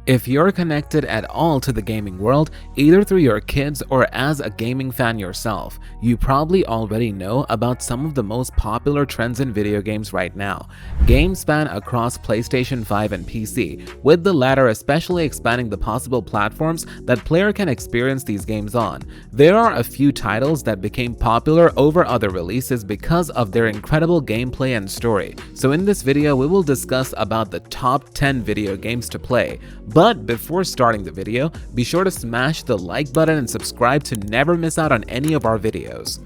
If you're connected at all to the gaming world, either through your kids or as a gaming fan yourself, you probably already know about some of the most popular trends in video games right now. Games span across PlayStation 5 and PC, with the latter especially expanding the possible platforms that player can experience these games on. There are a few titles that became popular over other releases because of their incredible gameplay and story. So in this video, we will discuss about the top 10 video games to play. But before starting the video, be sure to smash the like button and subscribe to never miss out on any of our videos.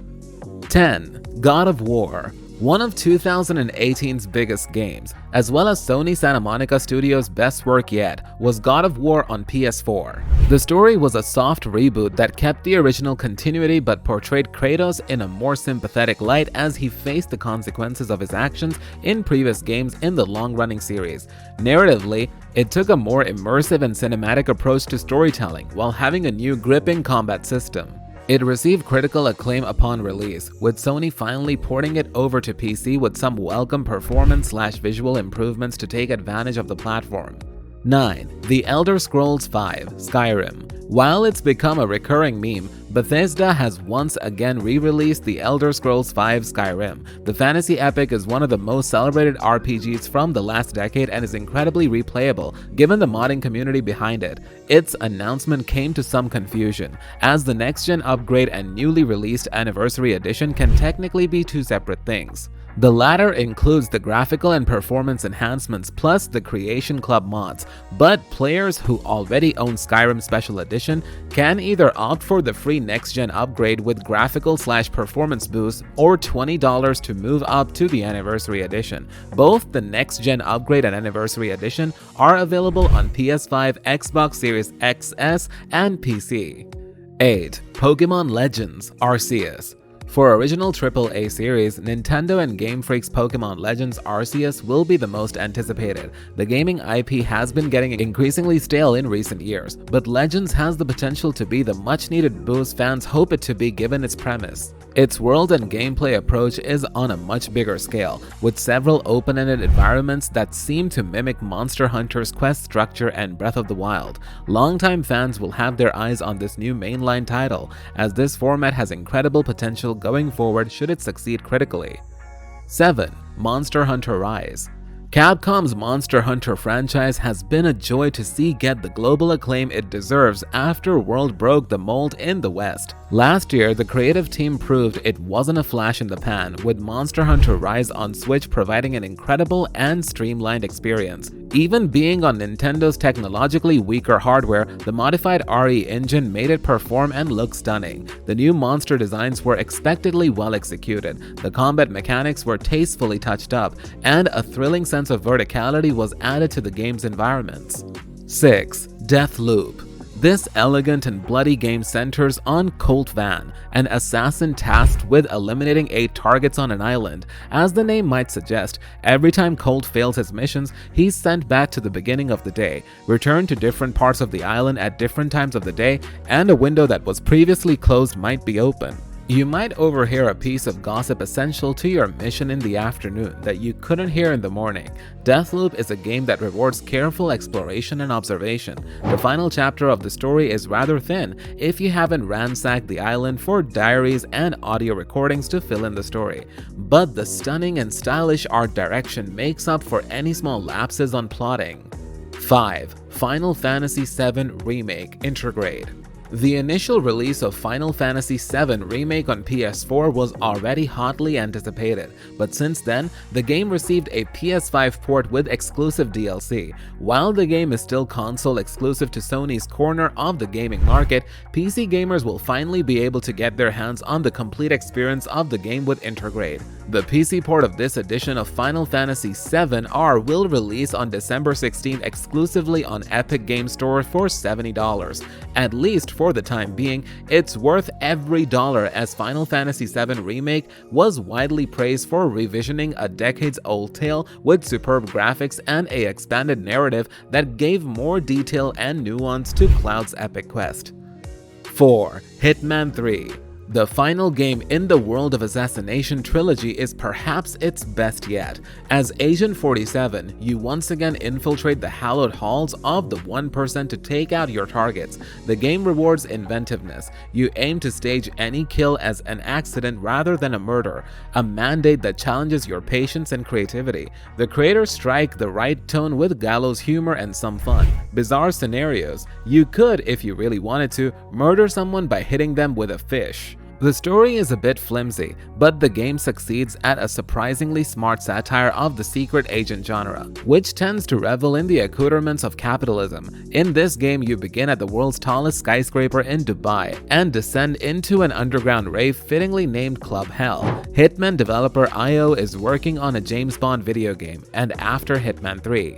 10. God of War. One of 2018's biggest games, as well as Sony Santa Monica Studios' best work yet, was God of War on PS4. The story was a soft reboot that kept the original continuity but portrayed Kratos in a more sympathetic light as he faced the consequences of his actions in previous games in the long-running series. Narratively, it took a more immersive and cinematic approach to storytelling while having a new gripping combat system. It received critical acclaim upon release, with Sony finally porting it over to PC with some welcome performance/visual improvements to take advantage of the platform. 9. The Elder Scrolls V: Skyrim. While it's become a recurring meme, Bethesda has once again re-released The Elder Scrolls V: Skyrim. The fantasy epic is one of the most celebrated RPGs from the last decade and is incredibly replayable, given the modding community behind it. Its announcement came to some confusion, as the next-gen upgrade and newly released Anniversary Edition can technically be two separate things. The latter includes the graphical and performance enhancements plus the Creation Club mods, but players who already own Skyrim Special Edition can either opt for the free next-gen upgrade with graphical/performance boost or $20 to move up to the Anniversary Edition. Both the next-gen upgrade and Anniversary Edition are available on PS5, Xbox Series XS, and PC. 8. Pokémon Legends Arceus. For original AAA series, Nintendo and Game Freak's Pokémon Legends Arceus will be the most anticipated. The gaming IP has been getting increasingly stale in recent years, but Legends has the potential to be the much-needed boost fans hope it to be given its premise. Its world and gameplay approach is on a much bigger scale, with several open-ended environments that seem to mimic Monster Hunter's quest structure and Breath of the Wild. Longtime fans will have their eyes on this new mainline title, as this format has incredible potential going forward should it succeed critically. 7. Monster Hunter Rise. Capcom's Monster Hunter franchise has been a joy to see get the global acclaim it deserves after World broke the mold in the West. Last year, the creative team proved it wasn't a flash in the pan, with Monster Hunter Rise on Switch providing an incredible and streamlined experience. Even being on Nintendo's technologically weaker hardware, the modified RE engine made it perform and look stunning. The new monster designs were expectedly well executed, the combat mechanics were tastefully touched up, and a thrilling sense of verticality was added to the game's environments. 6. Deathloop. This elegant and bloody game centers on Colt Van, an assassin tasked with eliminating 8 targets on an island. As the name might suggest, every time Colt fails his missions, he's sent back to the beginning of the day, returned to different parts of the island at different times of the day, and a window that was previously closed might be open. You might overhear a piece of gossip essential to your mission in the afternoon that you couldn't hear in the morning. Deathloop is a game that rewards careful exploration and observation. The final chapter of the story is rather thin if you haven't ransacked the island for diaries and audio recordings to fill in the story. But the stunning and stylish art direction makes up for any small lapses on plotting. 5. Final Fantasy VII Remake Intergrade. The initial release of Final Fantasy VII Remake on PS4 was already hotly anticipated, but since then, the game received a PS5 port with exclusive DLC. While the game is still console exclusive to Sony's corner of the gaming market, PC gamers will finally be able to get their hands on the complete experience of the game with Intergrade. The PC port of this edition of Final Fantasy VII-R will release on December 16 exclusively on Epic Games Store for $70. At least for the time being, it's worth every dollar, as Final Fantasy VII Remake was widely praised for revisioning a decades-old tale with superb graphics and an expanded narrative that gave more detail and nuance to Cloud's epic quest. 4. Hitman 3 The final game in the World of Assassination trilogy is perhaps its best yet. As Agent 47, you once again infiltrate the hallowed halls of the 1% to take out your targets. The game rewards inventiveness. You aim to stage any kill as an accident rather than a murder, a mandate that challenges your patience and creativity. The creators strike the right tone with gallows humor and some fun. Bizarre scenarios. You could, if you really wanted to, murder someone by hitting them with a fish. The story is a bit flimsy, but the game succeeds at a surprisingly smart satire of the secret agent genre, which tends to revel in the accoutrements of capitalism. In this game, you begin at the world's tallest skyscraper in Dubai and descend into an underground rave fittingly named Club Hell. Hitman developer IO is working on a James Bond video game, and after Hitman 3.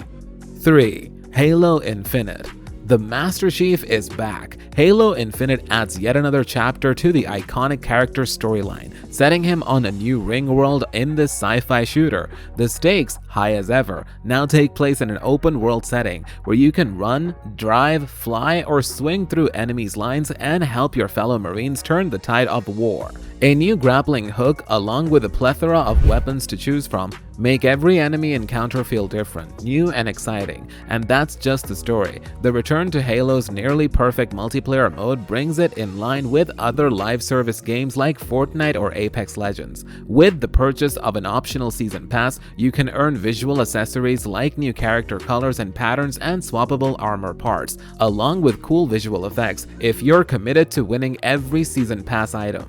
3. Halo Infinite. The Master Chief is back. Halo Infinite adds yet another chapter to the iconic character's storyline, setting him on a new ring world in this sci-fi shooter. The stakes, high as ever, now take place in an open world setting where you can run, drive, fly, or swing through enemies' lines and help your fellow Marines turn the tide of war. A new grappling hook, along with a plethora of weapons to choose from, make every enemy encounter feel different, new, and exciting. And that's just the story. The return to Halo's nearly perfect multiplayer mode brings it in line with other live service games like Fortnite or Apex Legends. With the purchase of an optional season pass, you can earn visual accessories like new character colors and patterns and swappable armor parts, along with cool visual effects if you're committed to winning every season pass item.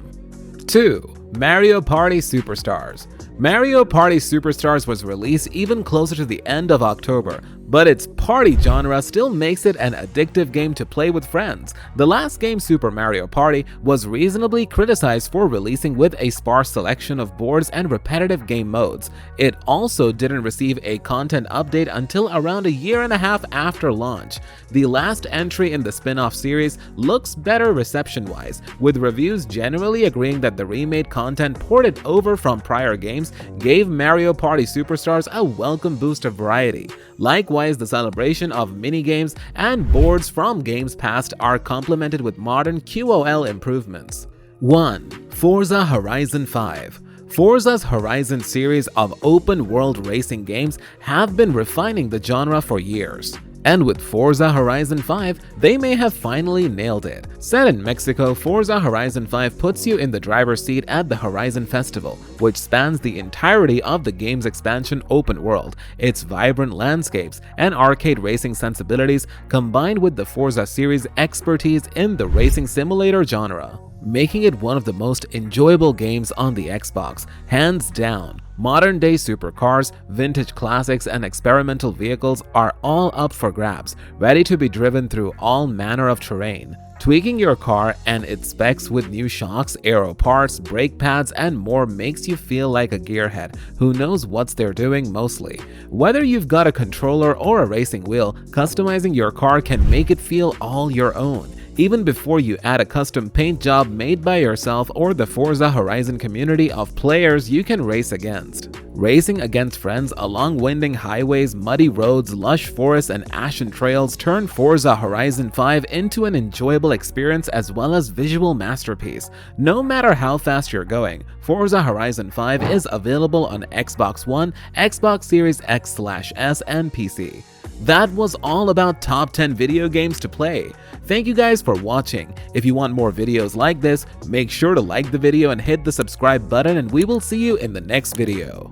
2. Mario Party Superstars. Mario Party Superstars was released even closer to the end of October, but its party genre still makes it an addictive game to play with friends. The last game, Super Mario Party, was reasonably criticized for releasing with a sparse selection of boards and repetitive game modes. It also didn't receive a content update until around a year and a half after launch. The last entry in the spin-off series looks better reception-wise, with reviews generally agreeing that the remade content ported over from prior games gave Mario Party Superstars a welcome boost of variety. Likewise, the celebration of minigames and boards from games past are complemented with modern QoL improvements. 1. Forza Horizon 5. Forza's Horizon series of open-world racing games have been refining the genre for years. And with Forza Horizon 5, they may have finally nailed it. Set in Mexico, Forza Horizon 5 puts you in the driver's seat at the Horizon Festival, which spans the entirety of the game's expansion open world. Its vibrant landscapes and arcade racing sensibilities combined with the Forza series' expertise in the racing simulator genre, making it one of the most enjoyable games on the Xbox, hands down. Modern-day supercars, vintage classics, and experimental vehicles are all up for grabs, ready to be driven through all manner of terrain. Tweaking your car and its specs with new shocks, aero parts, brake pads, and more makes you feel like a gearhead who knows what they're doing mostly. Whether you've got a controller or a racing wheel, customizing your car can make it feel all your own, even before you add a custom paint job made by yourself or the Forza Horizon community of players you can race against. Racing against friends along winding highways, muddy roads, lush forests, and ashen trails turn Forza Horizon 5 into an enjoyable experience as well as visual masterpiece. No matter how fast you're going, Forza Horizon 5 is available on Xbox One, Xbox Series X/S, and PC. That was all about top 10 video games to play. Thank you guys for watching. If you want more videos like this, make sure to like the video and hit the subscribe button, and we will see you in the next video.